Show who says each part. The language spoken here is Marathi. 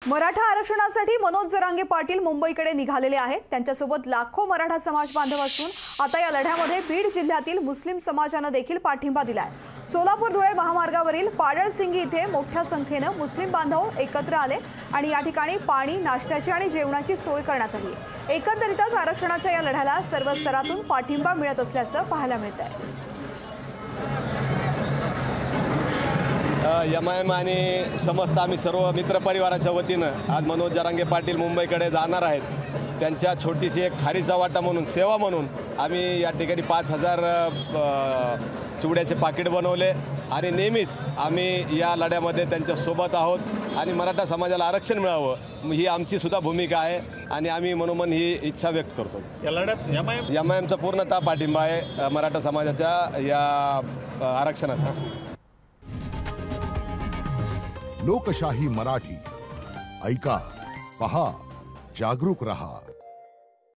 Speaker 1: मराठा आरक्षणासाठी मनोज जरांगे पाटील मुंबईकडे निघालेले आहेत। त्यांच्यासोबत लाखो मराठा समाज बांधव असून आता या लढ्यामध्ये बीड जिल्ह्यातील मुस्लिम समाजाने देखील पाठिंबा दिलाय। सोलापूर धुळे महामार्गावरील पाडळसिंगी इथे मोठ्या संख्येने मुस्लिम बांधव एकत्र आले आणि या ठिकाणी पाणी, नाश्त्याची आणि जेवणाची सोय करण्यात आली आहे। एकंदरीतच आरक्षणाच्या या लढ्याला सर्व स्तरातून पाठिंबा मिळत असल्याचं पाहायला मिळतंय।
Speaker 2: एमआयएम आणि समस्त आम्ही सर्व मित्रपरिवाराच्या वतीनं आज मनोज जरांगे पाटील मुंबईकडे जाणार आहेत। त्यांच्या छोटीशी एक खारीचा वाटा म्हणून, सेवा म्हणून आम्ही या ठिकाणी 5000 चिवड्याचे पाकिट बनवले आणि नेहमीच आम्ही या लढ्यामध्ये त्यांच्या सोबत आहोत आणि मराठा समाजाला आरक्षण मिळावं ही आमची सुद्धा भूमिका आहे आणि आम्ही मनोमन ही इच्छा व्यक्त करतो।
Speaker 3: या लढ्यात
Speaker 2: एमआयएमचा पूर्णतः पाठिंबा आहे मराठा समाजाच्या या आरक्षणासाठी।
Speaker 4: लोकशाही मराठी ऐका, पहा, जागरूक रहा।